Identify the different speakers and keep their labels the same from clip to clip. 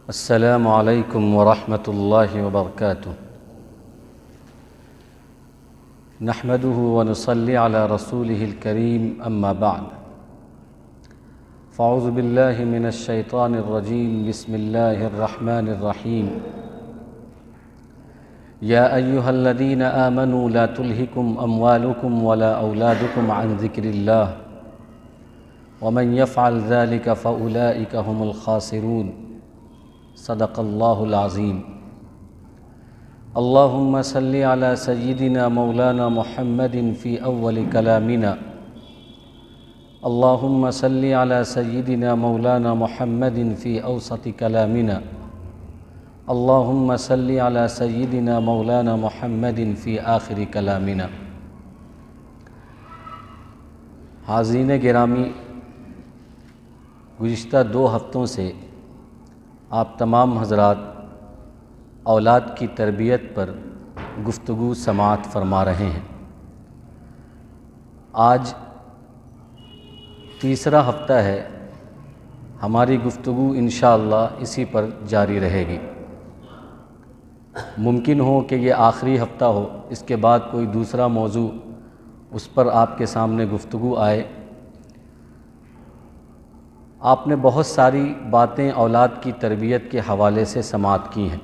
Speaker 1: السلام علیکم ورحمۃ اللہ وبرکاتہ۔ نحمده ونصلی علی رسوله الکریم اما بعد، فاعوذ باللہ من الشیطان الرجیم، بسم اللہ الرحمن الرحیم۔ یا ایہا الذین آمنوا لا تلہکم اموالکم ولا اولادکم عن ذکر اللہ ومن یفعل ذلک فاولئک هم الخاسرون۔ صدق اللہ العظیم۔ اللہم صلی علی سیدنا مولانا محمد فی اول کلامنا، اللہم صلی علی سیدنا مولانا محمد فی اوسط کلامنا، اللہم صلی علی سیدنا مولانا محمد فی آخر کلامنا۔ حاضرین گرامی، گزشتہ 2 ہفتوں سے آپ تمام حضرات اولاد کی تربیت پر گفتگو سماعت فرما رہے ہیں۔ آج تیسرا ہفتہ ہے، ہماری گفتگو انشاءاللہ اسی پر جاری رہے گی۔ ممکن ہو کہ یہ آخری ہفتہ ہو، اس کے بعد کوئی دوسرا موضوع اس پر آپ کے سامنے گفتگو آئے۔ آپ نے بہت ساری باتیں اولاد کی تربیت کے حوالے سے سماعت کی ہیں۔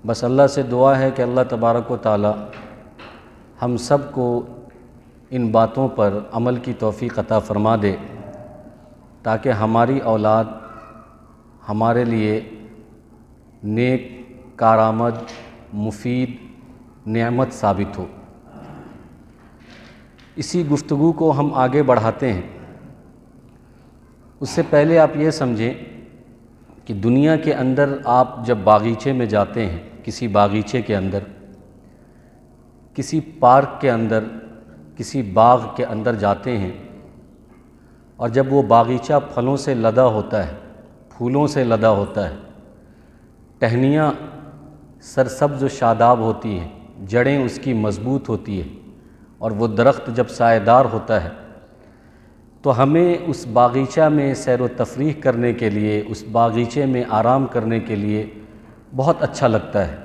Speaker 1: بس اللہ سے دعا ہے کہ اللہ تبارک و تعالی ہم سب کو ان باتوں پر عمل کی توفیق عطا فرما دے، تاکہ ہماری اولاد ہمارے لیے نیک، کارآمد، مفید، نعمت ثابت ہو۔ اسی گفتگو کو ہم آگے بڑھاتے ہیں۔ اس سے پہلے آپ یہ سمجھیں کہ دنیا کے اندر آپ جب باغیچے میں جاتے ہیں، کسی باغیچے کے اندر، کسی پارک کے اندر، کسی باغ کے اندر جاتے ہیں، اور جب وہ باغیچہ پھلوں سے لدا ہوتا ہے، پھولوں سے لدا ہوتا ہے، ٹہنیاں سرسبز و شاداب ہوتی ہیں، جڑیں اس کی مضبوط ہوتی ہیں، اور وہ درخت جب سایہ دار ہوتا ہے، تو ہمیں اس باغیچہ میں سیر و تفریح کرنے کے لیے، اس باغیچے میں آرام کرنے کے لیے بہت اچھا لگتا ہے۔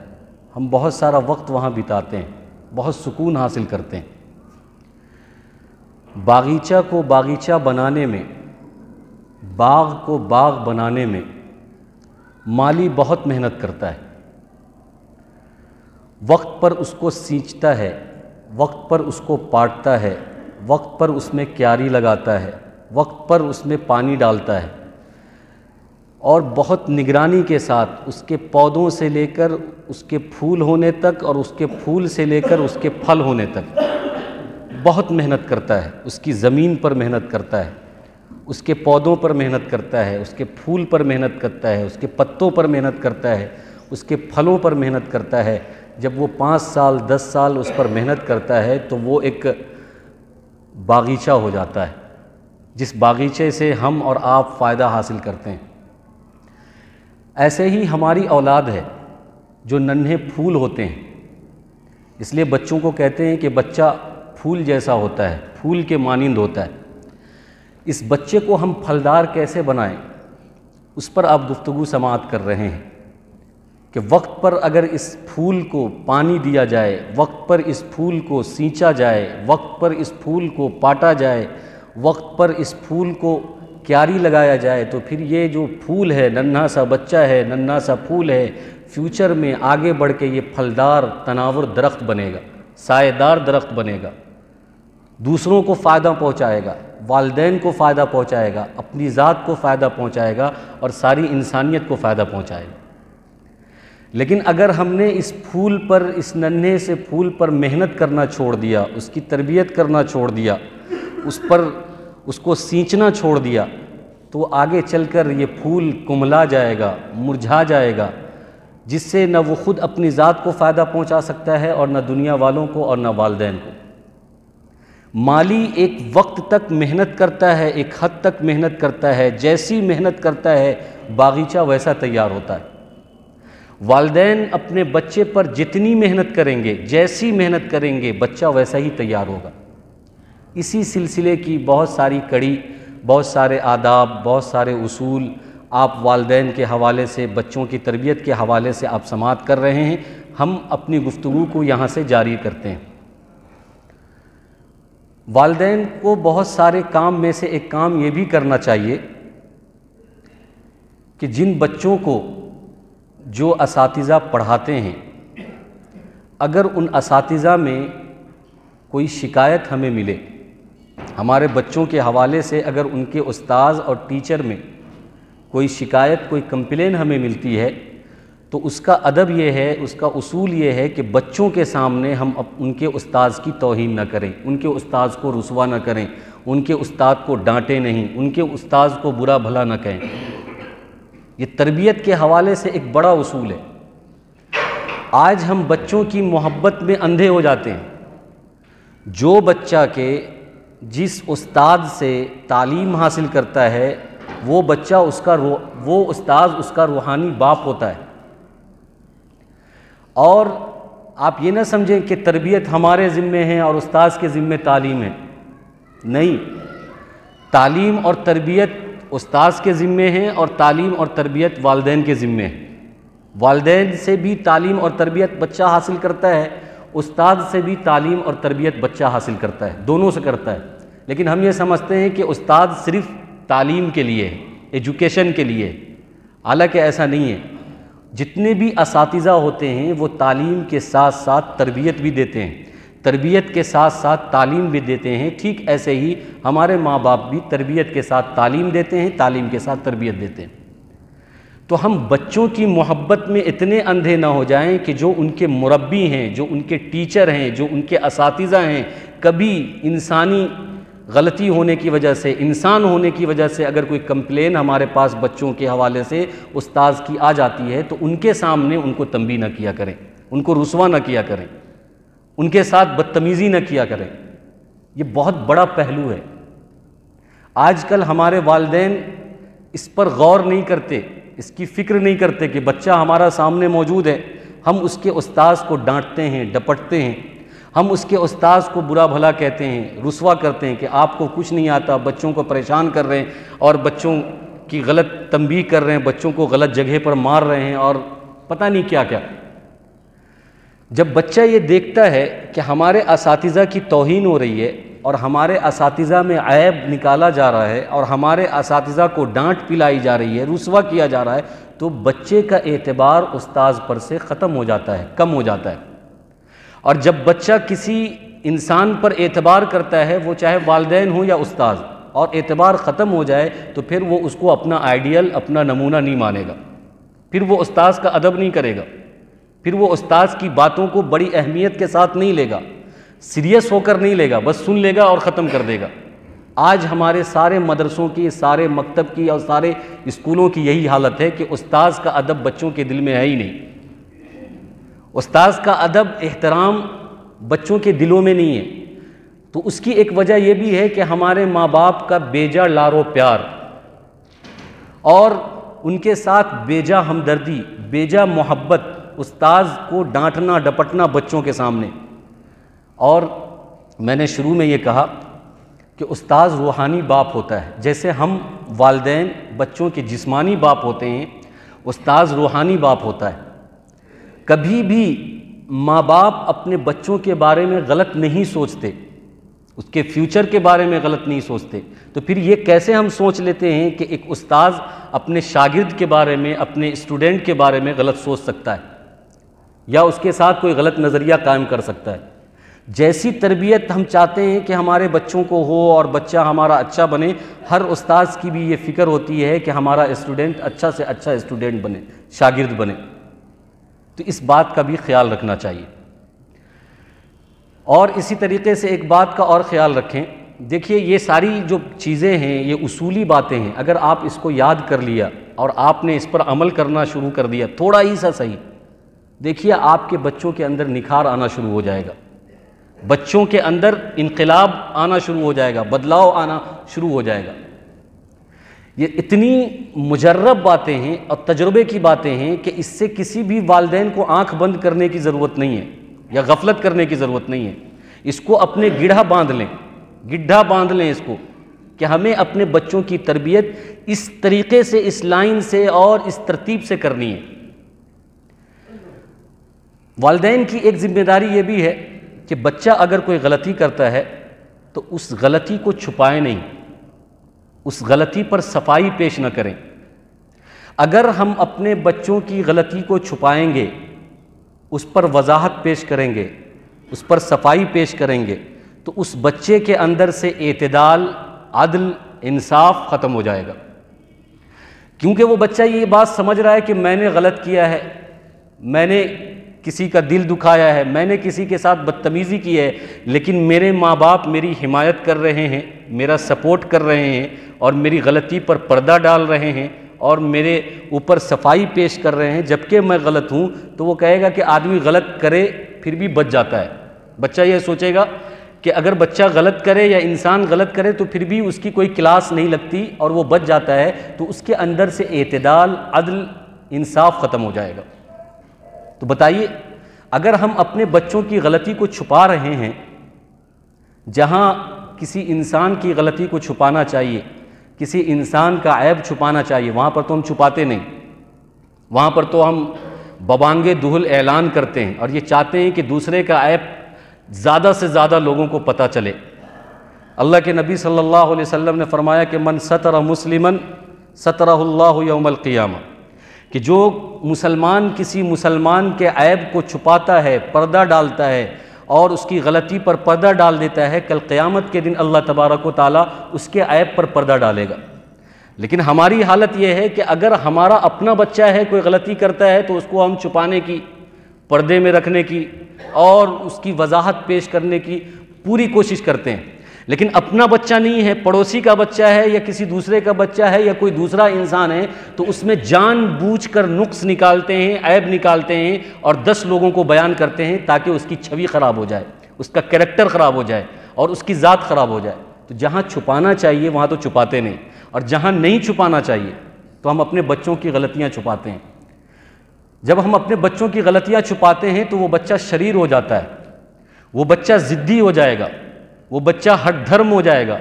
Speaker 1: ہم بہت سارا وقت وہاں بتاتے ہیں، بہت سکون حاصل کرتے ہیں۔ باغیچہ کو باغیچہ بنانے میں، باغ کو باغ بنانے میں مالی بہت محنت کرتا ہے۔ وقت پر اس کو سینچتا ہے، وقت پر اس کو پاٹتا ہے، وقت پر اس میں کیاری لگاتا ہے، وقت پر اس میں پانی ڈالتا ہے، اور بہت نگرانی کے ساتھ اس کے پودوں سے لے کر اس کے پھول ہونے تک، اور اس کے پھول سے لے کر اس کے پھل ہونے تک بہت محنت کرتا ہے۔ اس کی زمین پر محنت کرتا ہے، اس کے پودوں پر محنت کرتا ہے، اس کے پھول پر محنت کرتا ہے، اس کے پتوں پر محنت کرتا ہے، اس کے پھلوں پر محنت کرتا ہے۔ جب وہ 5 سال 10 سال اس پر محنت کرتا ہے تو وہ ایک باغیچہ ہو جاتا ہے، جس باغیچے سے ہم اور آپ فائدہ حاصل کرتے ہیں۔ ایسے ہی ہماری اولاد ہے جو ننھے پھول ہوتے ہیں۔ اس لیے بچوں کو کہتے ہیں کہ بچہ پھول جیسا ہوتا ہے، پھول کے مانند ہوتا ہے۔ اس بچے کو ہم پھلدار کیسے بنائیں، اس پر آپ گفتگو سماعت کر رہے ہیں کہ وقت پر اگر اس پھول کو پانی دیا جائے، وقت پر اس پھول کو سینچا جائے، وقت پر اس پھول کو پاٹا جائے، وقت پر اس پھول کو کیاری لگایا جائے، تو پھر یہ جو پھول ہے، ننھا سا بچہ ہے، ننھا سا پھول ہے، فیوچر میں آگے بڑھ کے یہ پھلدار تناور درخت بنے گا، سایہ دار درخت بنے گا، دوسروں کو فائدہ پہنچائے گا، والدین کو فائدہ پہنچائے گا، اپنی ذات کو فائدہ پہنچائے گا، اور ساری انسانیت کو فائدہ پہنچائے گا۔ لیکن اگر ہم نے اس پھول پر، اس ننھے سے پھول پر محنت کرنا چھوڑ دیا، اس کی تربیت کرنا چھوڑ دیا، اس کو سینچنا چھوڑ دیا، تو آگے چل کر یہ پھول کملا جائے گا، مرجھا جائے گا، جس سے نہ وہ خود اپنی ذات کو فائدہ پہنچا سکتا ہے، اور نہ دنیا والوں کو، اور نہ والدین کو۔ مالی ایک وقت تک محنت کرتا ہے، ایک حد تک محنت کرتا ہے، جیسی محنت کرتا ہے باغیچہ ویسا تیار ہوتا ہے۔ والدین اپنے بچے پر جتنی محنت کریں گے، جیسی محنت کریں گے، بچہ ویسا ہی تیار ہوگا۔ اسی سلسلے کی بہت ساری کڑی، بہت سارے آداب، بہت سارے اصول آپ والدین کے حوالے سے، بچوں کی تربیت کے حوالے سے آپ سماعت کر رہے ہیں، ہم اپنی گفتگو کو یہاں سے جاری کرتے ہیں۔ والدین کو بہت سارے کام میں سے ایک کام یہ بھی کرنا چاہیے کہ جن بچوں کو جو اساتذہ پڑھاتے ہیں، اگر ان اساتذہ میں کوئی شکایت ہمیں ملے، ہمارے بچوں کے حوالے سے اگر ان کے استاذ اور ٹیچر میں کوئی شکایت، کوئی کمپلین ہمیں ملتی ہے، تو اس کا ادب یہ ہے، اس کا اصول یہ ہے کہ بچوں کے سامنے ہم ان کے استاذ کی توہین نہ کریں، ان کے استاذ کو رسوا نہ کریں، ان کے استاد کو ڈانٹیں نہیں، ان کے استاذ کو برا بھلا نہ کہیں۔ یہ تربیت کے حوالے سے ایک بڑا اصول ہے۔ آج ہم بچوں کی محبت میں اندھے ہو جاتے ہیں۔ جو بچہ کے جس استاد سے تعلیم حاصل کرتا ہے، وہ بچہ وہ استاذ اس کا روحانی باپ ہوتا ہے۔ اور آپ یہ نہ سمجھیں کہ تربیت ہمارے ذمے ہے اور استاذ کے ذمے تعلیم ہے، نہیں، تعلیم اور تربیت استاذ کے ذمے ہیں اور تعلیم اور تربیت والدین کے ذمے ہے۔ والدین سے بھی تعلیم اور تربیت بچہ حاصل کرتا ہے، استاد سے بھی تعلیم اور تربیت بچہ حاصل کرتا ہے، دونوں سے کرتا ہے۔ لیکن ہم یہ سمجھتے ہیں کہ استاد صرف تعلیم کے لیے ہے، ایجوکیشن کے لیے، حالانکہ ایسا نہیں ہے۔ جتنے بھی اساتذہ ہوتے ہیں وہ تعلیم کے ساتھ ساتھ تربیت بھی دیتے ہیں، تربیت کے ساتھ ساتھ تعلیم بھی دیتے ہیں۔ ٹھیک ایسے ہی ہمارے ماں باپ بھی تربیت کے ساتھ تعلیم دیتے ہیں، تعلیم کے ساتھ تربیت دیتے ہیں۔ تو ہم بچوں کی محبت میں اتنے اندھے نہ ہو جائیں کہ جو ان کے مربی ہیں، جو ان کے ٹیچر ہیں، جو ان کے اساتذہ ہیں، کبھی انسانی غلطی ہونے کی وجہ سے، انسان ہونے کی وجہ سے اگر کوئی کمپلین ہمارے پاس بچوں کے حوالے سے استاذ کی آ جاتی ہے تو ان کے سامنے ان کو تنبیہ نہ کیا کریں، ان کو رسوا نہ کیا کریں، ان کے ساتھ بدتمیزی نہ کیا کریں۔ یہ بہت بڑا پہلو ہے۔ آج کل ہمارے والدین اس پر غور نہیں کرتے، اس کی فکر نہیں کرتے کہ بچہ ہمارا سامنے موجود ہے، ہم اس کے استاذ کو ڈانٹتے ہیں، ڈپٹتے ہیں، ہم اس کے استاذ کو برا بھلا کہتے ہیں، رسوا کرتے ہیں کہ آپ کو کچھ نہیں آتا، بچوں کو پریشان کر رہے ہیں اور بچوں کی غلط تنبیہ کر رہے ہیں، بچوں کو غلط جگہ پر مار رہے ہیں اور پتہ نہیں کیا کیا۔ جب بچہ یہ دیکھتا ہے کہ ہمارے اساتذہ کی توہین ہو رہی ہے اور ہمارے اساتذہ میں عیب نکالا جا رہا ہے اور ہمارے اساتذہ کو ڈانٹ پلائی جا رہی ہے، رسوا کیا جا رہا ہے، تو بچے کا اعتبار استاذ پر سے ختم ہو جاتا ہے، کم ہو جاتا ہے۔ اور جب بچہ کسی انسان پر اعتبار کرتا ہے، وہ چاہے والدین ہوں یا استاذ، اور اعتبار ختم ہو جائے تو پھر وہ اس کو اپنا آئیڈیل، اپنا نمونہ نہیں مانے گا، پھر وہ استاذ کا ادب نہیں کرے گا، پھر وہ استاذ کی باتوں کو بڑی اہمیت کے ساتھ نہیں لے گا، سیریس ہو کر نہیں لے گا، بس سن لے گا اور ختم کر دے گا۔ آج ہمارے سارے مدرسوں کی، سارے مکتب کی اور سارے اسکولوں کی یہی حالت ہے کہ استاذ کا ادب بچوں کے دل میں ہے ہی نہیں، استاذ کا ادب، احترام بچوں کے دلوں میں نہیں ہے۔ تو اس کی ایک وجہ یہ بھی ہے کہ ہمارے ماں باپ کا بیجا لارو پیار اور ان کے ساتھ بیجا ہمدردی، بیجا محبت، استاذ کو ڈانٹنا ڈپٹنا بچوں کے سامنے۔ اور میں نے شروع میں یہ کہا کہ استاذ روحانی باپ ہوتا ہے، جیسے ہم والدین بچوں کے جسمانی باپ ہوتے ہیں، استاذ روحانی باپ ہوتا ہے۔ کبھی بھی ماں باپ اپنے بچوں کے بارے میں غلط نہیں سوچتے، اس کے فیوچر کے بارے میں غلط نہیں سوچتے، تو پھر یہ کیسے ہم سوچ لیتے ہیں کہ ایک استاذ اپنے شاگرد کے بارے میں، اپنے اسٹوڈنٹ کے بارے میں غلط سوچ سکتا ہے یا اس کے ساتھ کوئی غلط نظریہ قائم کر سکتا ہے؟ جیسی تربیت ہم چاہتے ہیں کہ ہمارے بچوں کو ہو اور بچہ ہمارا اچھا بنے، ہر استاذ کی بھی یہ فکر ہوتی ہے کہ ہمارا اسٹوڈنٹ اچھا سے اچھا اسٹوڈنٹ بنے، شاگرد بنے۔ تو اس بات کا بھی خیال رکھنا چاہیے۔ اور اسی طریقے سے ایک بات کا اور خیال رکھیں، دیکھیے یہ ساری جو چیزیں ہیں، یہ اصولی باتیں ہیں، اگر آپ اس کو یاد کر لیا اور آپ نے اس پر عمل کرنا شروع کر دیا تھوڑا ہی سا صحیح، دیکھیے آپ کے بچوں کے اندر نکھار آنا شروع ہو جائے گا، بچوں کے اندر انقلاب آنا شروع ہو جائے گا، بدلاؤ آنا شروع ہو جائے گا۔ یہ اتنی مجرب باتیں ہیں اور تجربے کی باتیں ہیں کہ اس سے کسی بھی والدین کو آنکھ بند کرنے کی ضرورت نہیں ہے یا غفلت کرنے کی ضرورت نہیں ہے۔ اس کو اپنے گڑھا باندھ لیں، گڈھا باندھ لیں اس کو، کہ ہمیں اپنے بچوں کی تربیت اس طریقے سے، اس لائن سے اور اس ترتیب سے کرنی ہے۔ والدین کی ایک ذمہ داری یہ بھی ہے کہ بچہ اگر کوئی غلطی کرتا ہے تو اس غلطی کو چھپائیں نہیں، اس غلطی پر صفائی پیش نہ کریں۔ اگر ہم اپنے بچوں کی غلطی کو چھپائیں گے، اس پر وضاحت پیش کریں گے، اس پر صفائی پیش کریں گے، تو اس بچے کے اندر سے اعتدال، عدل، انصاف ختم ہو جائے گا، کیونکہ وہ بچہ یہ بات سمجھ رہا ہے کہ میں نے غلط کیا ہے، میں نے کسی کا دل دکھایا ہے، میں نے کسی کے ساتھ بدتمیزی کی ہے، لیکن میرے ماں باپ میری حمایت کر رہے ہیں، میرا سپورٹ کر رہے ہیں اور میری غلطی پر پردہ ڈال رہے ہیں اور میرے اوپر صفائی پیش کر رہے ہیں، جبکہ میں غلط ہوں۔ تو وہ کہے گا کہ آدمی غلط کرے پھر بھی بچ جاتا ہے۔ بچہ یہ سوچے گا کہ اگر بچہ غلط کرے یا انسان غلط کرے تو پھر بھی اس کی کوئی کلاس نہیں لگتی اور وہ بچ جاتا ہے، تو اس کے اندر سے اعتدال، عدل، انصاف ختم ہو جائے گا۔ تو بتائیے، اگر ہم اپنے بچوں کی غلطی کو چھپا رہے ہیں، جہاں کسی انسان کی غلطی کو چھپانا چاہیے، کسی انسان کا عیب چھپانا چاہیے، وہاں پر تو ہم چھپاتے نہیں، وہاں پر تو ہم ببانگِ دہل اعلان کرتے ہیں اور یہ چاہتے ہیں کہ دوسرے کا عیب زیادہ سے زیادہ لوگوں کو پتہ چلے۔ اللہ کے نبی صلی اللہ علیہ وسلم نے فرمایا کہ من ستر مسلمن سترہ اللہ یوم القیامہ، کہ جو مسلمان کسی مسلمان کے عیب کو چھپاتا ہے، پردہ ڈالتا ہے اور اس کی غلطی پر پردہ ڈال دیتا ہے، کل قیامت کے دن اللہ تبارک و تعالیٰ اس کے عیب پر پردہ ڈالے گا۔ لیکن ہماری حالت یہ ہے کہ اگر ہمارا اپنا بچہ ہے، کوئی غلطی کرتا ہے، تو اس کو ہم چھپانے کی، پردے میں رکھنے کی اور اس کی وضاحت پیش کرنے کی پوری کوشش کرتے ہیں۔ لیکن اپنا بچہ نہیں ہے، پڑوسی کا بچہ ہے یا کسی دوسرے کا بچہ ہے یا کوئی دوسرا انسان ہے، تو اس میں جان بوجھ کر نقص نکالتے ہیں، عیب نکالتے ہیں اور 10 لوگوں کو بیان کرتے ہیں تاکہ اس کی چھوی خراب ہو جائے، اس کا کریکٹر خراب ہو جائے اور اس کی ذات خراب ہو جائے۔ تو جہاں چھپانا چاہیے وہاں تو چھپاتے نہیں، اور جہاں نہیں چھپانا چاہیے تو ہم اپنے بچوں کی غلطیاں چھپاتے ہیں۔ جب ہم اپنے بچوں کی غلطیاں چھپاتے ہیں تو وہ بچہ شریر ہو جاتا ہے، وہ بچہ ضدی ہو جائے گا، وہ بچہ ہٹ دھرم ہو جائے گا،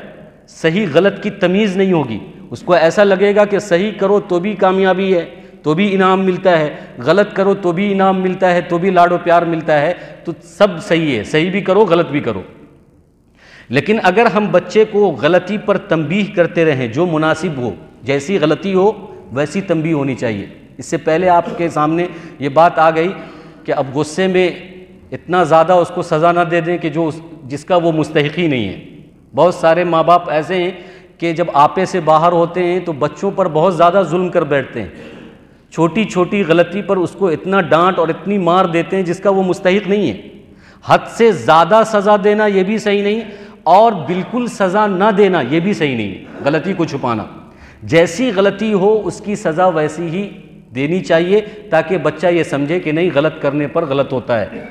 Speaker 1: صحیح غلط کی تمیز نہیں ہوگی، اس کو ایسا لگے گا کہ صحیح کرو تو بھی کامیابی ہے، تو بھی انعام ملتا ہے، غلط کرو تو بھی انعام ملتا ہے، تو بھی لاڈ و پیار ملتا ہے، تو سب صحیح ہے، صحیح بھی کرو غلط بھی کرو۔ لیکن اگر ہم بچے کو غلطی پر تنبیہ کرتے رہیں، جو مناسب ہو، جیسی غلطی ہو ویسی تنبیہ ہونی چاہیے۔ اس سے پہلے آپ کے سامنے یہ بات آ گئی کہ اب غصے میں اتنا زیادہ اس کو سزا نہ دے دیں کہ جس کا وہ مستحق ہی نہیں ہے۔ بہت سارے ماں باپ ایسے ہیں کہ جب آپے سے باہر ہوتے ہیں تو بچوں پر بہت زیادہ ظلم کر بیٹھتے ہیں، چھوٹی چھوٹی غلطی پر اس کو اتنا ڈانٹ اور اتنی مار دیتے ہیں جس کا وہ مستحق نہیں ہے۔ حد سے زیادہ سزا دینا یہ بھی صحیح نہیں، اور بالکل سزا نہ دینا یہ بھی صحیح نہیں ہے۔ غلطی کو چھپانا، جیسی غلطی ہو اس کی سزا ویسی ہی دینی چاہیے تاکہ بچہ یہ سمجھے کہ نہیں، غلط کرنے پر غلط ہوتا ہے،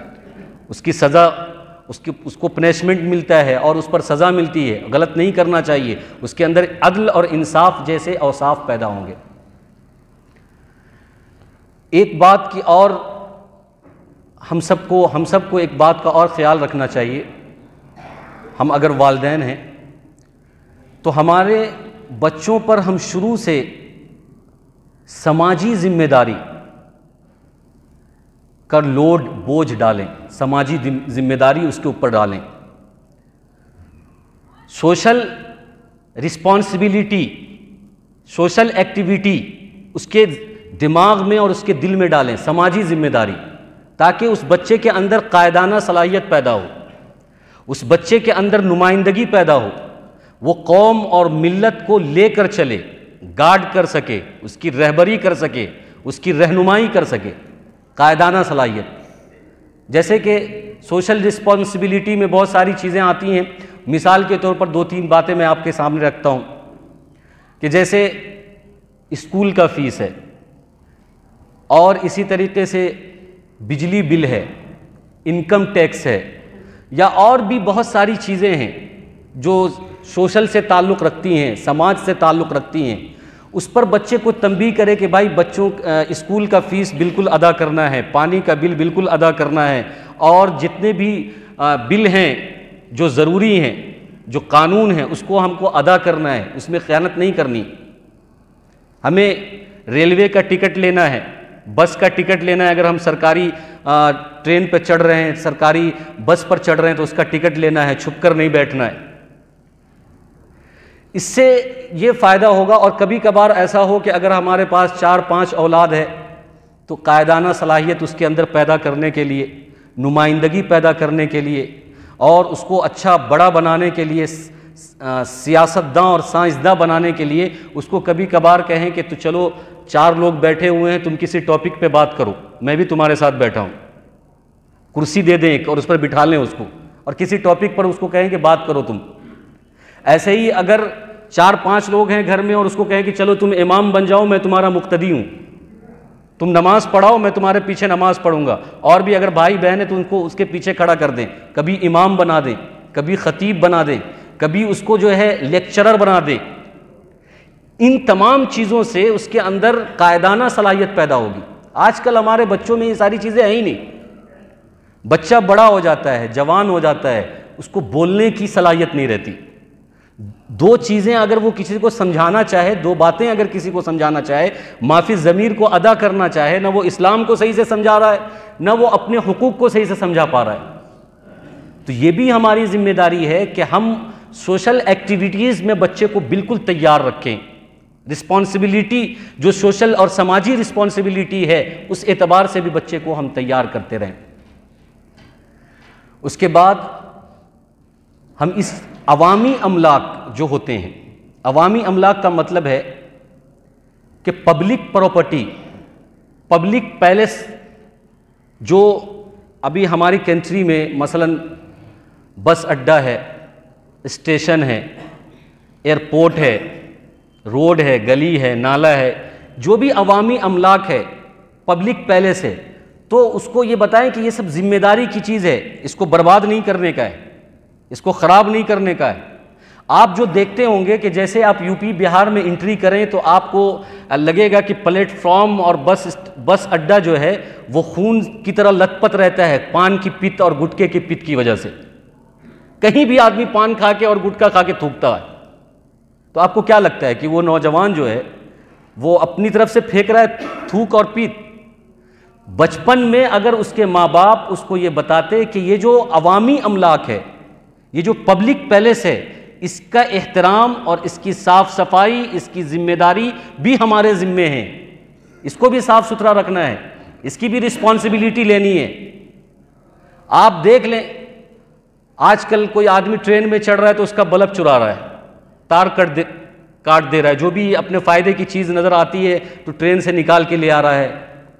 Speaker 1: اس کی سزا، اس کو پنشمنٹ ملتا ہے اور اس پر سزا ملتی ہے، غلط نہیں کرنا چاہیے، اس کے اندر عدل اور انصاف جیسے اوصاف پیدا ہوں گے۔ ایک بات کی اور ہم سب کو ایک بات کا اور خیال رکھنا چاہیے، ہم اگر والدین ہیں تو ہمارے بچوں پر ہم شروع سے سماجی ذمہ داری کا لوڈ، بوجھ ڈالیں، سماجی ذمہ داری اس کے اوپر ڈالیں، سوشل رسپانسبلٹی، سوشل ایکٹیویٹی اس کے دماغ میں اور اس کے دل میں ڈالیں، سماجی ذمہ داری، تاکہ اس بچے کے اندر قائدانہ صلاحیت پیدا ہو، اس بچے کے اندر نمائندگی پیدا ہو، وہ قوم اور ملت کو لے کر چلے، گارڈ کر سکے، اس کی رہبری کر سکے، اس کی رہنمائی کر سکے، قائدانہ صلاحیت۔ جیسے کہ سوشل رسپانسبلٹی میں بہت ساری چیزیں آتی ہیں، مثال کے طور پر 2-3 باتیں میں آپ کے سامنے رکھتا ہوں کہ جیسے اسکول کا فیس ہے، اور اسی طریقے سے بجلی بل ہے، انکم ٹیکس ہے، یا اور بھی بہت ساری چیزیں ہیں جو سوشل سے تعلق رکھتی ہیں، سماج سے تعلق رکھتی ہیں۔ اس پر بچے کو تنبیہ کرے کہ بھائی بچوں اسکول کا فیس بالکل ادا کرنا ہے، پانی کا بل بالکل ادا کرنا ہے، اور جتنے بھی بل ہیں جو ضروری ہیں جو قانون ہے اس کو ہم کو ادا کرنا ہے، اس میں خیانت نہیں کرنی۔ ہمیں ریلوے کا ٹکٹ لینا ہے، بس کا ٹکٹ لینا ہے، اگر ہم سرکاری ٹرین پہ چڑھ رہے ہیں، سرکاری بس پر چڑھ رہے ہیں تو اس کا ٹکٹ لینا ہے، چھپ کر نہیں بیٹھنا ہے۔ اس سے یہ فائدہ ہوگا۔ اور کبھی کبھار ایسا ہو کہ اگر ہمارے پاس 4-5 اولاد ہے تو قائدانہ صلاحیت اس کے اندر پیدا کرنے کے لیے، نمائندگی پیدا کرنے کے لیے اور اس کو اچھا بڑا بنانے کے لیے، سیاستداں اور سائنسداں بنانے کے لیے اس کو کبھی کبھار کہیں کہ تو چلو 4 لوگ بیٹھے ہوئے ہیں، تم کسی ٹاپک پہ بات کرو، میں بھی تمہارے ساتھ بیٹھا ہوں، کرسی دے دیں ایک اور اس پر بٹھا لیں اس کو، اور کسی ٹاپک پر اس کو کہیں کہ بات کرو تم۔ ایسے ہی اگر 4-5 لوگ ہیں گھر میں اور اس کو کہیں کہ چلو تم امام بن جاؤ، میں تمہارا مقتدی ہوں، تم نماز پڑھاؤ، میں تمہارے پیچھے نماز پڑھوں گا، اور بھی اگر بھائی بہن ہیں تو ان کو اس کے پیچھے کھڑا کر دیں، کبھی امام بنا دیں، کبھی خطیب بنا دیں، کبھی اس کو جو ہے لیکچرر بنا دیں۔ ان تمام چیزوں سے اس کے اندر قائدانہ صلاحیت پیدا ہوگی۔ آج کل ہمارے بچوں میں یہ ساری چیزیں ہیں ہی نہیں۔ بچہ بڑا ہو جاتا ہے، جوان ہو جاتا ہے، اس کو بولنے کی صلاحیت نہیں رہتی۔ 2 چیزیں اگر وہ کسی کو سمجھانا چاہے، 2 باتیں اگر کسی کو سمجھانا چاہے، معافی ضمیر کو ادا کرنا چاہے، نہ وہ اسلام کو صحیح سے سمجھا رہا ہے، نہ وہ اپنے حقوق کو صحیح سے سمجھا پا رہا ہے۔ تو یہ بھی ہماری ذمہ داری ہے کہ ہم سوشل ایکٹیویٹیز میں بچے کو بالکل تیار رکھیں۔ رسپانسبلٹی جو سوشل اور سماجی رسپانسبلٹی ہے، اس اعتبار سے بھی بچے کو ہم تیار کرتے رہیں۔ اس کے بعد ہم اس عوامی املاک جو ہوتے ہیں، عوامی املاک کا مطلب ہے کہ پبلک پراپرٹی، پبلک پیلس، جو ابھی ہماری کنٹری میں مثلا بس اڈا ہے، اسٹیشن ہے، ایئرپورٹ ہے، روڈ ہے، گلی ہے، نالا ہے، جو بھی عوامی املاک ہے، پبلک پیلس ہے، تو اس کو یہ بتائیں کہ یہ سب ذمہ داری کی چیز ہے، اس کو برباد نہیں کرنے کا ہے، اس کو خراب نہیں کرنے کا ہے۔ آپ جو دیکھتے ہوں گے کہ جیسے آپ یو پی بہار میں انٹری کریں تو آپ کو لگے گا کہ پلیٹ فارم اور بس اڈا جو ہے وہ خون کی طرح لت پت رہتا ہے، پان کی پت اور گٹکے کی پت کی وجہ سے۔ کہیں بھی آدمی پان کھا کے اور گٹکا کھا کے تھوکتا ہے، تو آپ کو کیا لگتا ہے کہ وہ نوجوان جو ہے وہ اپنی طرف سے پھینک رہا ہے تھوک اور پیت؟ بچپن میں اگر اس کے ماں باپ اس کو یہ بتاتے کہ یہ جو عوامی املاک ہے، یہ جو پبلک پیلس ہے، اس کا احترام اور اس کی صاف صفائی، اس کی ذمہ داری بھی ہمارے ذمے ہیں، اس کو بھی صاف ستھرا رکھنا ہے، اس کی بھی رسپانسبلٹی لینی ہے۔ آپ دیکھ لیں آج کل کوئی آدمی ٹرین میں چڑھ رہا ہے تو اس کا بلب چرا رہا ہے، تار کاٹ دے رہا ہے، جو بھی اپنے فائدے کی چیز نظر آتی ہے تو ٹرین سے نکال کے لے آ رہا ہے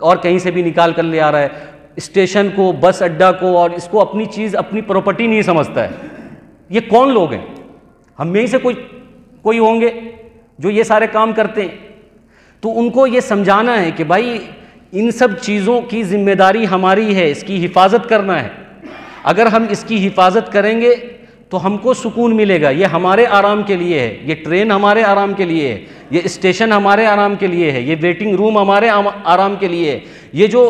Speaker 1: اور کہیں سے بھی نکال کر لے آ رہا ہے، اسٹیشن کو، بس اڈا کو، اور اس کو اپنی چیز، اپنی پراپرٹی نہیں سمجھتا ہے۔ یہ کون لوگ ہیں؟ ہم میں ہی سے کوئی ہوں گے جو یہ سارے کام کرتے ہیں۔ تو ان کو یہ سمجھانا ہے کہ بھائی ان سب چیزوں کی ذمہ داری ہماری ہے، اس کی حفاظت کرنا ہے۔ اگر ہم اس کی حفاظت کریں گے تو ہم کو سکون ملے گا، یہ ہمارے آرام کے لیے ہے، یہ ٹرین ہمارے آرام کے لیے ہے، یہ اسٹیشن ہمارے آرام کے لیے ہے، یہ ویٹنگ روم ہمارے آرام کے لیے ہے، یہ جو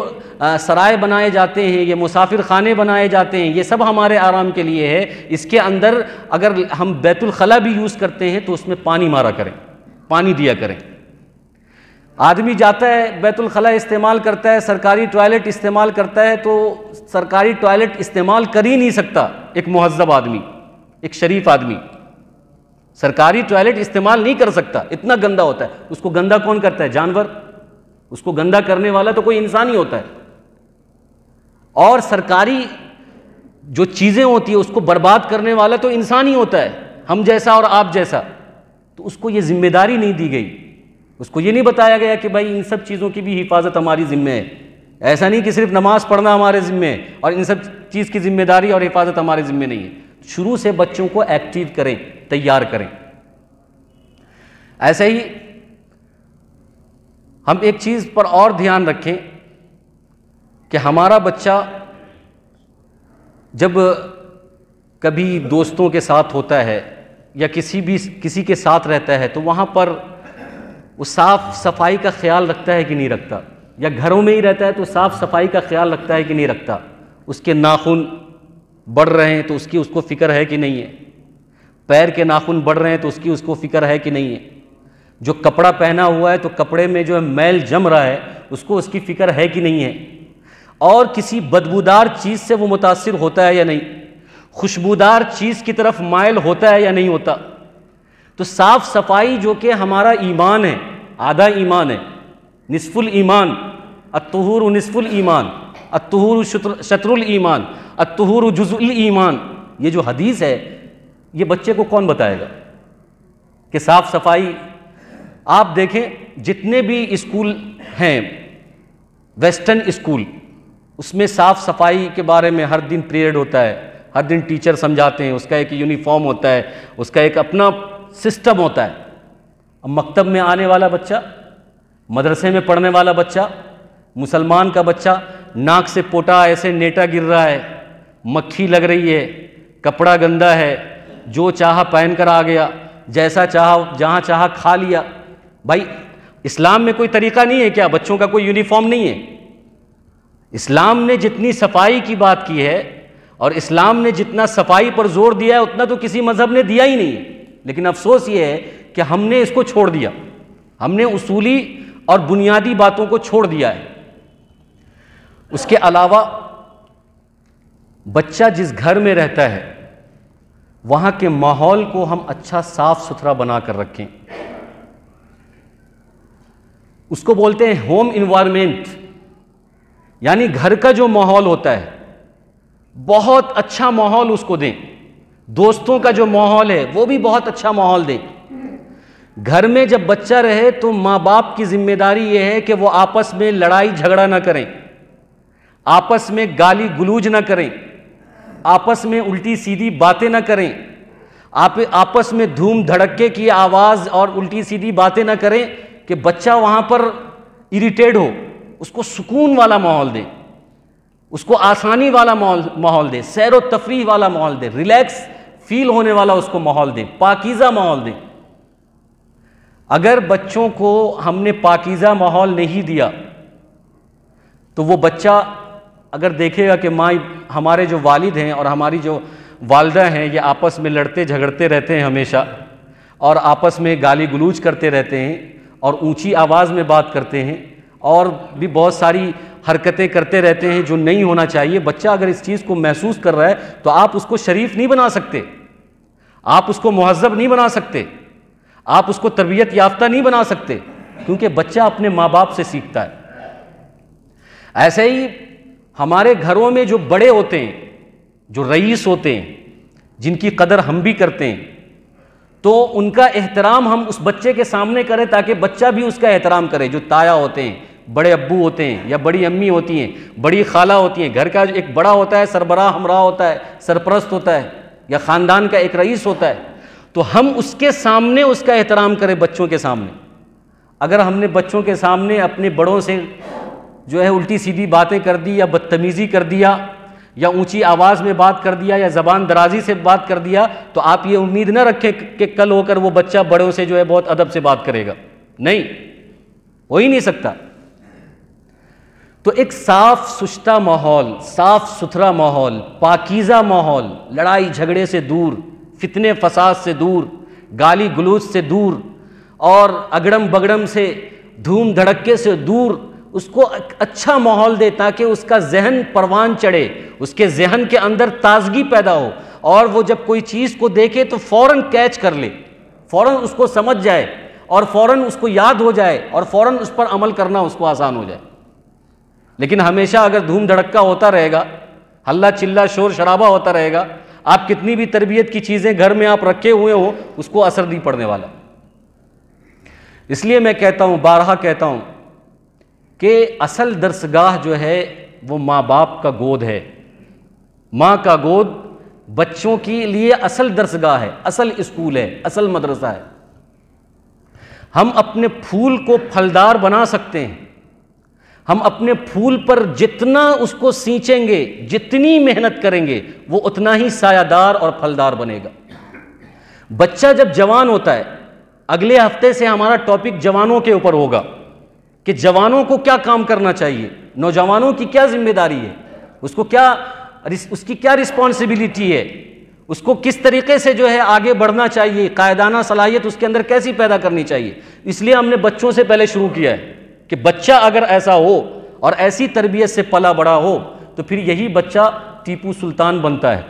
Speaker 1: سرائے بنائے جاتے ہیں، یہ مسافر خانے بنائے جاتے ہیں، یہ سب ہمارے آرام کے لیے ہے۔ اس کے اندر اگر ہم بیت الخلا بھی یوز کرتے ہیں تو اس میں پانی مارا کریں، پانی دیا کریں۔ آدمی جاتا ہے بیت الخلا استعمال کرتا ہے، سرکاری ٹوائلٹ استعمال کرتا ہے، تو سرکاری ٹوائلٹ استعمال کر ہی نہیں سکتا ایک مہذب آدمی، ایک شریف آدمی سرکاری ٹوائلٹ استعمال نہیں کر سکتا، اتنا گندا ہوتا ہے۔ اس کو گندا کون کرتا ہے؟ جانور۔ اس کو گندا کرنے والا تو کوئی انسان ہی ہوتا ہے۔ اور سرکاری جو چیزیں ہوتی ہیں اس کو برباد کرنے والا تو انسان ہی ہوتا ہے، ہم جیسا اور آپ جیسا۔ تو اس کو یہ ذمہ داری نہیں دی گئی، اس کو یہ نہیں بتایا گیا کہ بھائی ان سب چیزوں کی بھی حفاظت ہماری ذمہ ہے۔ ایسا نہیں کہ صرف نماز پڑھنا ہمارے ذمہ ہے اور ان سب چیز کی ذمہ داری اور حفاظت ہمارے ذمہ نہیں ہے۔ شروع سے بچوں کو ایکٹیو کریں، تیار کریں۔ ایسے ہی ہم ایک چیز پر اور دھیان رکھیں کہ ہمارا بچہ جب کبھی دوستوں کے ساتھ ہوتا ہے یا کسی کے ساتھ رہتا ہے تو وہاں پر وہ صاف صفائی کا خیال رکھتا ہے کہ نہیں رکھتا، یا گھروں میں ہی رہتا ہے تو صاف صفائی کا خیال رکھتا ہے کہ نہیں رکھتا، اس کے ناخن بڑھ رہے ہیں تو اس کو فکر ہے کہ نہیں ہے۔ پیر کے ناخن بڑھ رہے ہیں تو اس کو فکر ہے کہ نہیں ہے؟ جو کپڑا پہنا ہوا ہے تو کپڑے میں جو ہے میل جم رہا ہے اس کی فکر ہے کہ نہیں ہے؟ اور کسی بدبودار چیز سے وہ متاثر ہوتا ہے یا نہیں؟ خوشبودار چیز کی طرف مائل ہوتا ہے یا نہیں ہوتا؟ تو صاف صفائی جو کہ ہمارا ایمان ہے، آدھا ایمان ہے، نصف الایمان، الطہور نصف الایمان، الطہور شطر الایمان، الطہور جزء الایمان، یہ جو حدیث ہے یہ بچے کو کون بتائے گا کہ صاف صفائی؟ آپ دیکھیں جتنے بھی اسکول ہیں ویسٹرن اسکول، اس میں صاف صفائی کے بارے میں ہر دن پیریڈ ہوتا ہے، ہر دن ٹیچر سمجھاتے ہیں، اس کا ایک یونیفارم ہوتا ہے، اس کا ایک اپنا سسٹم ہوتا ہے۔ اب مکتب میں آنے والا بچہ، مدرسے میں پڑھنے والا بچہ، مسلمان کا بچہ، ناک سے پوٹا ایسے نیٹا گر رہا ہے، مکھی لگ رہی ہے، کپڑا گندا ہے، جو چاہا پہن کر آ گیا، جیسا چاہا جہاں چاہا کھا لیا۔ بھائی اسلام میں کوئی طریقہ نہیں ہے کیا؟ بچوں کا کوئی یونیفارم نہیں ہے؟ اسلام نے جتنی صفائی کی بات کی ہے اور اسلام نے جتنا صفائی پر زور دیا ہے اتنا تو کسی مذہب نے دیا ہی نہیں ہے۔ لیکن افسوس یہ ہے کہ ہم نے اس کو چھوڑ دیا، ہم نے اصولی اور بنیادی باتوں کو چھوڑ دیا ہے۔ اس کے علاوہ بچہ جس گھر میں رہتا ہے وہاں کے ماحول کو ہم اچھا صاف ستھرا بنا کر رکھیں۔ اس کو بولتے ہیں ہوم انوائرمنٹ، یعنی گھر کا جو ماحول ہوتا ہے بہت اچھا ماحول اس کو دیں۔ دوستوں کا جو ماحول ہے وہ بھی بہت اچھا ماحول دیں۔ گھر میں جب بچہ رہے تو ماں باپ کی ذمہ داری یہ ہے کہ وہ آپس میں لڑائی جھگڑا نہ کریں، آپس میں گالی گلوج نہ کریں، آپس میں الٹی سیدھی باتیں نہ کریں، آپس میں دھوم دھڑکے کی آواز اور الٹی سیدھی باتیں نہ کریں کہ بچہ وہاں پر اریٹیڈ ہو۔ اس کو سکون والا ماحول دیں، اس کو آسانی والا ماحول دیں، سیر و تفریح والا ماحول دیں، ریلیکس فیل ہونے والا اس کو ماحول دیں، پاکیزہ ماحول دیں۔ اگر بچوں کو ہم نے پاکیزہ ماحول نہیں دیا تو وہ بچہ اگر دیکھے گا کہ ماں ہمارے جو والد ہیں اور ہماری جو والدہ ہیں یہ آپس میں لڑتے جھگڑتے رہتے ہیں ہمیشہ، اور آپس میں گالی گلوچ کرتے رہتے ہیں اور اونچی آواز میں بات کرتے ہیں اور بھی بہت ساری حرکتیں کرتے رہتے ہیں جو نہیں ہونا چاہیے۔ بچہ اگر اس چیز کو محسوس کر رہا ہے تو آپ اس کو شریف نہیں بنا سکتے، آپ اس کو مہذب نہیں بنا سکتے، آپ اس کو تربیت یافتہ نہیں بنا سکتے، کیونکہ بچہ اپنے ماں باپ سے سیکھتا ہے۔ ایسے ہی ہمارے گھروں میں جو بڑے ہوتے ہیں، جو رئیس ہوتے ہیں، جن کی قدر ہم بھی کرتے ہیں، تو ان کا احترام ہم اس بچے کے سامنے کریں تاکہ بچہ بھی اس کا احترام کرے۔ جو تایا ہوتے ہیں، بڑے ابو ہوتے ہیں یا بڑی امی ہوتی ہیں، بڑی خالہ ہوتی ہیں، گھر کا ایک بڑا ہوتا ہے، سربراہ ہمراہ ہوتا ہے، سرپرست ہوتا ہے، یا خاندان کا ایک رئیس ہوتا ہے، تو ہم اس کے سامنے اس کا احترام کریں، بچوں کے سامنے۔ اگر ہم نے بچوں کے سامنے اپنے بڑوں سے جو ہے الٹی سیدھی باتیں کر دی یا بدتمیزی کر دیا یا اونچی آواز میں بات کر دیا یا زبان درازی سے بات کر دیا تو آپ یہ امید نہ رکھیں کہ کل ہو کر وہ بچہ بڑوں سے جو ہے بہت ادب سے بات کرے گا، نہیں، ہو ہی نہیں سکتا۔ تو ایک صاف سچتا ماحول، صاف ستھرا ماحول، پاکیزہ ماحول، لڑائی جھگڑے سے دور، فتنے فساد سے دور، گالی گلوچ سے دور اور اگڑم بگڑم سے، دھوم دھڑکے سے دور، اس کو اچھا ماحول دے تاکہ اس کا ذہن پروان چڑھے، اس کے ذہن کے اندر تازگی پیدا ہو اور وہ جب کوئی چیز کو دیکھے تو فوراً کیچ کر لے، فوراً اس کو سمجھ جائے اور فوراً اس کو یاد ہو جائے اور فوراً اس پر عمل کرنا اس کو آسان ہو جائے۔ لیکن ہمیشہ اگر دھوم دھڑکا ہوتا رہے گا، ہلا چلا شور شرابہ ہوتا رہے گا، آپ کتنی بھی تربیت کی چیزیں گھر میں آپ رکھے ہوئے ہوں اس کو اثر نہیں پڑنے والا۔ اس لیے میں کہتا ہوں، بارہا کہتا ہوں کہ اصل درسگاہ جو ہے وہ ماں باپ کا گود ہے۔ ماں کا گود بچوں کے لیے اصل درسگاہ ہے، اصل اسکول ہے، اصل مدرسہ ہے۔ ہم اپنے پھول کو پھلدار بنا سکتے ہیں، ہم اپنے پھول پر جتنا اس کو سینچیں گے، جتنی محنت کریں گے، وہ اتنا ہی سایہ دار اور پھلدار بنے گا۔ بچہ جب جوان ہوتا ہے، اگلے ہفتے سے ہمارا ٹاپک جوانوں کے اوپر ہوگا کہ جوانوں کو کیا کام کرنا چاہیے، نوجوانوں کی کیا ذمہ داری ہے، اس کی کیا رسپانسبلٹی ہے، اس کو کس طریقے سے جو ہے آگے بڑھنا چاہیے، قائدانہ صلاحیت اس کے اندر کیسی پیدا کرنی چاہیے. اس لیے ہم نے بچوں سے پہلے شروع کیا ہے کہ بچہ اگر ایسا ہو اور ایسی تربیت سے پلا بڑا ہو تو پھر یہی بچہ ٹیپو سلطان بنتا ہے،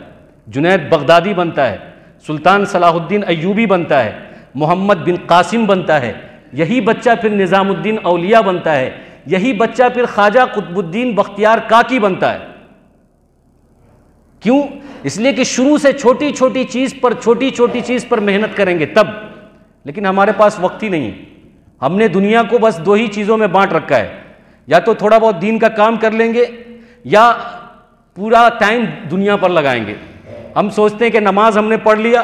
Speaker 1: جنید بغدادی بنتا ہے، سلطان صلاح الدین ایوبی بنتا ہے، محمد بن قاسم بنتا ہے. یہی بچہ پھر نظام الدین اولیاء بنتا ہے، یہی بچہ پھر خواجہ قطب الدین بختیار کاکی بنتا ہے. کیوں؟ اس لیے کہ شروع سے چھوٹی چھوٹی چیز پر محنت کریں گے تب. لیکن ہمارے پاس وقت ہی نہیں ہے. ہم نے دنیا کو بس 2 ہی چیزوں میں بانٹ رکھا ہے، یا تو تھوڑا بہت دین کا کام کر لیں گے یا پورا ٹائم دنیا پر لگائیں گے. ہم سوچتے ہیں کہ نماز ہم نے پڑھ لیا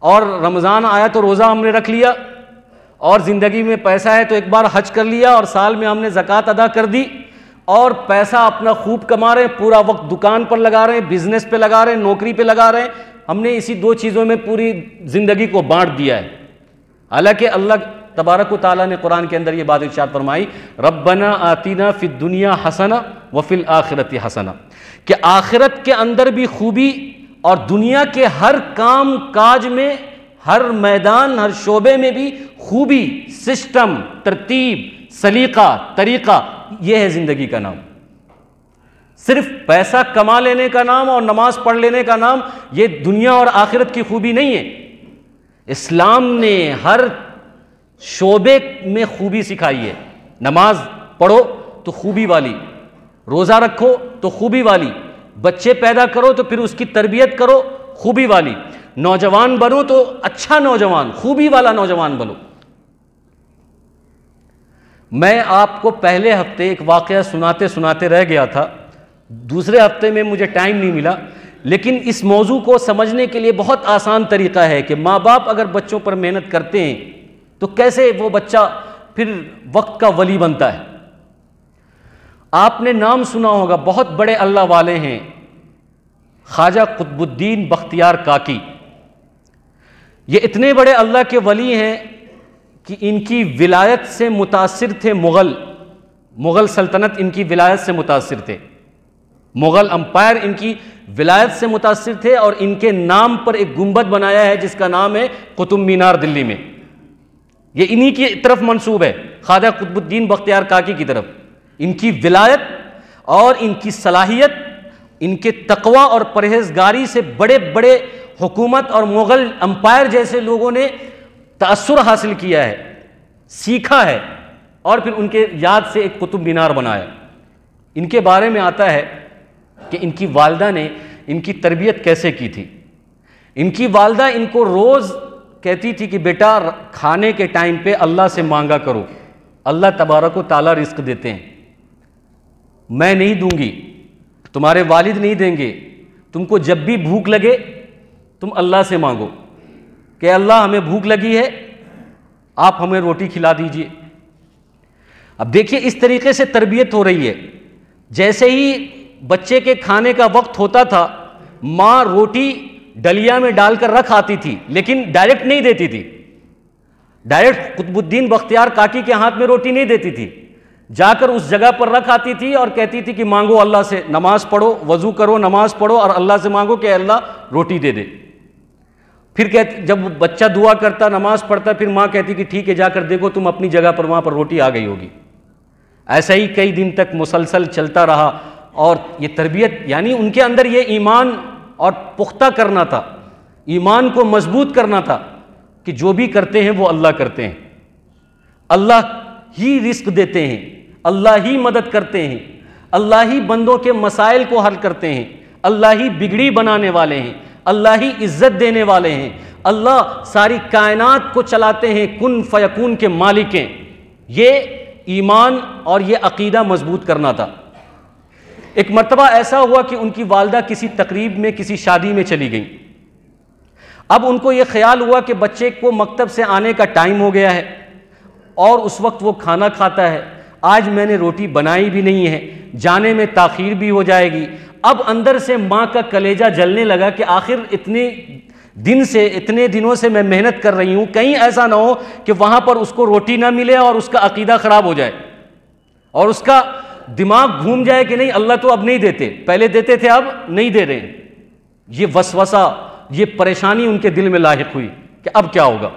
Speaker 1: اور رمضان آیا تو روزہ ہم نے رکھ لیا اور زندگی میں پیسہ ہے تو ایک بار حج کر لیا اور سال میں ہم نے زکوٰۃ ادا کر دی اور پیسہ اپنا خوب کما رہے ہیں، پورا وقت دکان پر لگا رہے ہیں، بزنس پہ لگا رہے ہیں، نوکری پہ لگا رہے ہیں. ہم نے اسی 2 چیزوں میں پوری زندگی کو بانٹ دیا ہے. حالانکہ اللہ تبارک و تعالیٰ نے قرآن کے اندر یہ بات ارشاد فرمائی، ربنا آتینا فی الدنیا حسنہ وفی الآخرۃ حسنہ، کہ آخرت کے اندر بھی خوبی اور دنیا کے ہر کام کاج میں، ہر میدان، ہر شعبے میں بھی خوبی، سسٹم، ترتیب، سلیقہ، طریقہ. یہ ہے زندگی کا نام. صرف پیسہ کما لینے کا نام اور نماز پڑھ لینے کا نام یہ دنیا اور آخرت کی خوبی نہیں ہے. اسلام نے ہر شعبے میں خوبی سکھائی ہے. نماز پڑھو تو خوبی والی، روزہ رکھو تو خوبی والی، بچے پیدا کرو تو پھر اس کی تربیت کرو خوبی والی، نوجوان بنو تو اچھا نوجوان، خوبی والا نوجوان بنو. میں آپ کو پہلے ہفتے ایک واقعہ سناتے رہ گیا تھا، دوسرے ہفتے میں مجھے ٹائم نہیں ملا. لیکن اس موضوع کو سمجھنے کے لیے بہت آسان طریقہ ہے کہ ماں باپ اگر بچوں پر محنت کرتے ہیں تو کیسے وہ بچہ پھر وقت کا ولی بنتا ہے. آپ نے نام سنا ہوگا، بہت بڑے اللہ والے ہیں خواجہ قطب الدین بختیار کاکی. یہ اتنے بڑے اللہ کے ولی ہیں کہ ان کی ولایت سے متاثر تھے مغل سلطنت، ان کی ولایت سے متاثر تھے، مغل امپائر ان کی ولایت سے متاثر تھے اور ان کے نام پر ایک گنبد بنایا ہے جس کا نام ہے قطب مینار دلی میں. یہ انہی کی طرف منسوب ہے، خواجہ قطب الدین بختیار کاکی کی طرف. ان کی ولایت اور ان کی صلاحیت، ان کے تقوی اور پرہیزگاری سے بڑے بڑے حکومت اور مغل امپائر جیسے لوگوں نے تأثر حاصل کیا ہے، سیکھا ہے اور پھر ان کے یاد سے ایک قطب مینار بنایا. ان کے بارے میں آتا ہے کہ ان کی والدہ نے ان کی تربیت کیسے کی تھی. ان کی والدہ ان کو روز کہتی تھی کہ بیٹا کھانے کے ٹائم پہ اللہ سے مانگا کرو، اللہ تبارک و تعالیٰ رزق دیتے ہیں، میں نہیں دوں گی، تمہارے والد نہیں دیں گے. تم کو جب بھی بھوک لگے تم اللہ سے مانگو کہ اللہ ہمیں بھوک لگی ہے، آپ ہمیں روٹی کھلا دیجئے. اب دیکھیے اس طریقے سے تربیت ہو رہی ہے. جیسے ہی بچے کے کھانے کا وقت ہوتا تھا، ماں روٹی ڈلیا میں ڈال کر رکھ آتی تھی، لیکن ڈائریکٹ نہیں دیتی تھی. ڈائریکٹ قطب الدین بختیار کاکی کے ہاتھ میں روٹی نہیں دیتی تھی، جا کر اس جگہ پر رکھ آتی تھی اور کہتی تھی کہ مانگو اللہ سے، نماز پڑھو، وضو کرو، نماز پڑھو اور اللہ سے مانگو کہ اللہ روٹی دے دے. پھر جب بچہ دعا کرتا، نماز پڑھتا، پھر ماں کہتی کہ ٹھیک ہے جا کر دیکھو تم اپنی جگہ پر، وہاں پر روٹی آ گئی ہوگی. ایسا ہی کئی دن تک مسلسل چلتا رہا اور یہ تربیت، یعنی ان کے اندر یہ ایمان اور پختہ کرنا تھا، ایمان کو مضبوط کرنا تھا کہ جو بھی کرتے ہیں وہ اللہ کرتے ہیں، اللہ ہی رزق دیتے ہیں، اللہ ہی مدد کرتے ہیں، اللہ ہی بندوں کے مسائل کو حل کرتے ہیں، اللہ ہی بگڑی بنانے والے ہیں، اللہ ہی عزت دینے والے ہیں، اللہ ساری کائنات کو چلاتے ہیں، کن فیکون کے مالک ہیں. یہ ایمان اور یہ عقیدہ مضبوط کرنا تھا. ایک مرتبہ ایسا ہوا کہ ان کی والدہ کسی تقریب میں، کسی شادی میں چلی گئیں. اب ان کو یہ خیال ہوا کہ بچے کو مکتب سے آنے کا ٹائم ہو گیا ہے اور اس وقت وہ کھانا کھاتا ہے، آج میں نے روٹی بنائی بھی نہیں ہے، جانے میں تاخیر بھی ہو جائے گی. اب اندر سے ماں کا کلیجہ جلنے لگا کہ آخر اتنے دنوں سے میں محنت کر رہی ہوں، کہیں ایسا نہ ہو کہ وہاں پر اس کو روٹی نہ ملے اور اس کا عقیدہ خراب ہو جائے اور اس کا دماغ گھوم جائے کہ نہیں اللہ تو اب نہیں دیتے، پہلے دیتے تھے اب نہیں دے رہے ہیں. یہ وسوسہ یہ پریشانی ان کے دل میں لاحق ہوئی کہ اب کیا ہوگا۔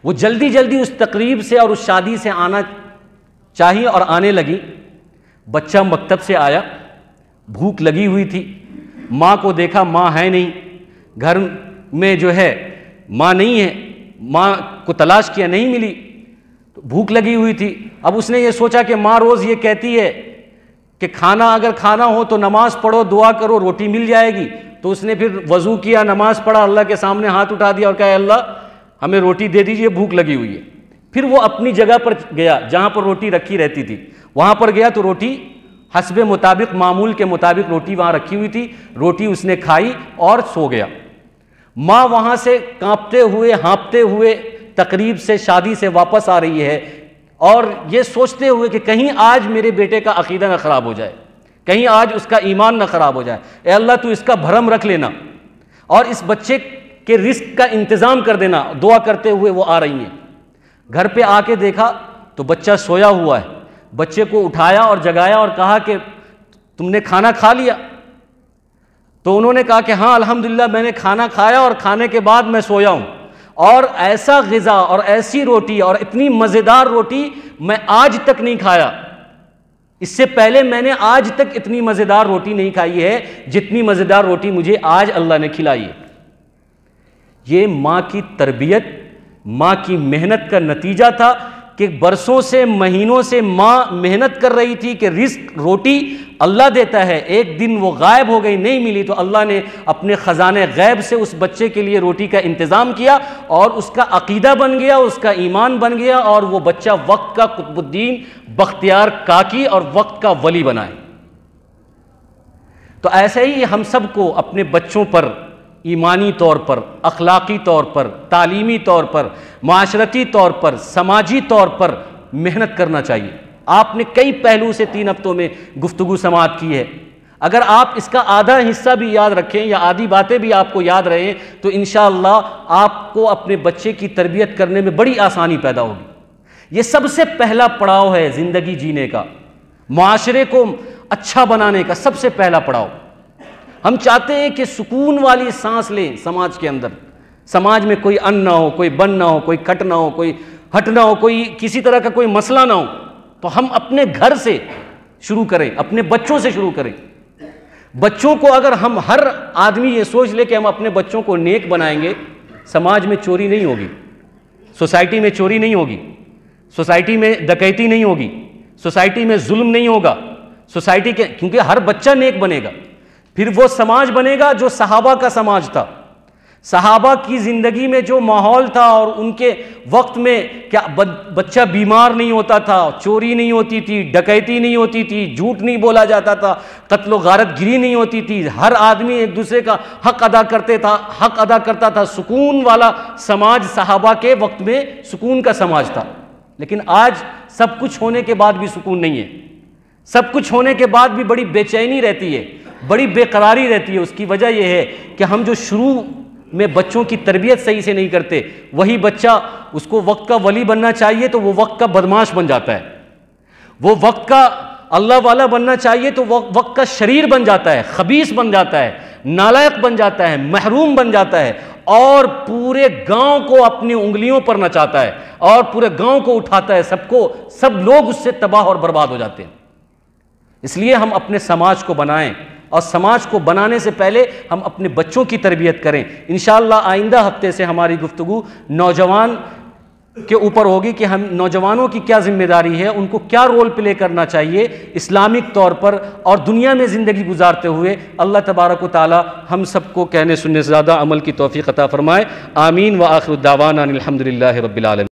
Speaker 1: وہ جلدی جلدی اس تقریب سے اور اس شادی سے آنا چاہیے اور آنے لگی۔ بچہ مکتب سے آیا، بھوک لگی ہوئی تھی، ماں کو دیکھا ماں ہے نہیں، گھر میں جو ہے ماں نہیں ہے، ماں کو تلاش کیا نہیں ملی، تو بھوک لگی ہوئی تھی۔ اب اس نے یہ سوچا کہ ماں روز یہ کہتی ہے کہ کھانا اگر کھانا ہو تو نماز پڑھو، دعا کرو، روٹی مل جائے گی۔ تو اس نے پھر وضو کیا، نماز پڑھا، اللہ کے سامنے ہاتھ اٹھا دیا اور کہا اللہ ہمیں روٹی دے دیجئے، بھوک لگی ہوئی ہے۔ پھر وہ اپنی جگہ پر گیا جہاں پر روٹی رکھی رہتی تھی، وہاں پر گیا تو روٹی حسب مطابق، معمول کے مطابق روٹی وہاں رکھی ہوئی تھی، روٹی اس نے کھائی اور سو گیا۔ ماں وہاں سے کانپتے ہوئے ہانپتے ہوئے تقریب سے، شادی سے واپس آ رہی ہے اور یہ سوچتے ہوئے کہ کہیں آج میرے بیٹے کا عقیدہ نہ خراب ہو جائے، کہیں آج اس کا ایمان نہ خراب ہو جائے، اے اللہ تو اس کا بھرم رکھ لینا اور اس بچے کے رزق کا انتظام کر دینا۔ دعا کرتے ہوئے وہ آ رہی ہیں، گھر پہ آ کے دیکھا تو بچہ سویا ہوا ہے۔ بچے کو اٹھایا اور جگایا اور کہا کہ تم نے کھانا کھا لیا؟ تو انہوں نے کہا کہ ہاں الحمدللہ میں نے کھانا کھایا اور کھانے کے بعد میں سویا ہوں، اور ایسا غذا اور ایسی روٹی اور اتنی مزیدار روٹی میں آج تک نہیں کھایا، اس سے پہلے میں نے آج تک اتنی مزیدار روٹی نہیں کھائی ہے جتنی مزیدار روٹی مجھے آج اللہ نے کھلائی ہے۔ یہ ماں کی تربیت، ماں کی محنت کا نتیجہ تھا کہ برسوں سے، مہینوں سے ماں محنت کر رہی تھی کہ رزق، روٹی اللہ دیتا ہے، ایک دن وہ غائب ہو گئی، نہیں ملی، تو اللہ نے اپنے خزانے غیب سے اس بچے کے لیے روٹی کا انتظام کیا اور اس کا عقیدہ بن گیا، اس کا ایمان بن گیا، اور وہ بچہ وقت کا قطب الدین بختیار کاکی اور وقت کا ولی بنائے۔ تو ایسے ہی ہم سب کو اپنے بچوں پر ایمانی طور پر، اخلاقی طور پر، تعلیمی طور پر، معاشرتی طور پر، سماجی طور پر محنت کرنا چاہیے۔ آپ نے کئی پہلو سے 3 ہفتوں میں گفتگو سماعت کی ہے، اگر آپ اس کا آدھا حصہ بھی یاد رکھیں یا آدھی باتیں بھی آپ کو یاد رہیں تو انشاءاللہ آپ کو اپنے بچے کی تربیت کرنے میں بڑی آسانی پیدا ہوگی۔ یہ سب سے پہلا پڑاؤ ہے زندگی جینے کا، معاشرے کو اچھا بنانے کا سب سے پہلا پڑاؤ۔ ہم چاہتے ہیں کہ سکون والی سانس لیں سماج کے اندر، سماج میں کوئی ان نہ ہو، کوئی بن نہ ہو، کوئی کٹ نہ ہو، کوئی ہٹ نہ ہو، کوئی کسی طرح کا کوئی مسئلہ نہ ہو، تو ہم اپنے گھر سے شروع کریں، اپنے بچوں سے شروع کریں۔ بچوں کو اگر ہم، ہر آدمی یہ سوچ لے کہ ہم اپنے بچوں کو نیک بنائیں گے، سماج میں چوری نہیں ہوگی، سوسائٹی میں چوری نہیں ہوگی، سوسائٹی میں ڈکیتی نہیں ہوگی، سوسائٹی میں ظلم نہیں ہوگا، سوسائٹی کے، کیونکہ ہر بچہ نیک بنے گا، پھر وہ سماج بنے گا جو صحابہ کا سماج تھا۔ صحابہ کی زندگی میں جو ماحول تھا اور ان کے وقت میں کیا بچہ بیمار نہیں ہوتا تھا، چوری نہیں ہوتی تھی، ڈکیتی نہیں ہوتی تھی، جھوٹ نہیں بولا جاتا تھا، قتل و غارت گری نہیں ہوتی تھی، ہر آدمی ایک دوسرے کا حق ادا کرتا تھا، سکون والا سماج صحابہ کے وقت میں سکون کا سماج تھا۔ لیکن آج سب کچھ ہونے کے بعد بھی سکون نہیں ہے، سب کچھ ہونے کے بعد بھی بڑی بے چینی رہتی ہے، بڑی بے قراری رہتی ہے۔ اس کی وجہ یہ ہے کہ ہم جو شروع میں بچوں کی تربیت صحیح سے نہیں کرتے، وہی بچہ، اس کو وقت کا ولی بننا چاہیے تو وہ وقت کا بدماش بن جاتا ہے، وہ وقت کا اللہ والا بننا چاہیے تو وہ وقت کا شریر بن جاتا ہے، خبیث بن جاتا ہے، نالائق بن جاتا ہے، محروم بن جاتا ہے، اور پورے گاؤں کو اپنی انگلیوں پر نچاتا ہے اور پورے گاؤں کو اٹھاتا ہے، سب لوگ اس سے تباہ اور برباد ہو جاتے ہیں۔ اس لیے ہم اپنے سماج کو بنائیں، اور سماج کو بنانے سے پہلے ہم اپنے بچوں کی تربیت کریں۔ انشاءاللہ آئندہ ہفتے سے ہماری گفتگو نوجوان کے اوپر ہوگی کہ ہم نوجوانوں کی کیا ذمہ داری ہے، ان کو کیا رول پلے کرنا چاہیے اسلامک طور پر اور دنیا میں زندگی گزارتے ہوئے۔ اللہ تبارک و تعالی ہم سب کو کہنے سننے سے زیادہ عمل کی توفیق عطا فرمائے۔ آمین۔ وآخر دعوانا الحمدللہ رب العالمین۔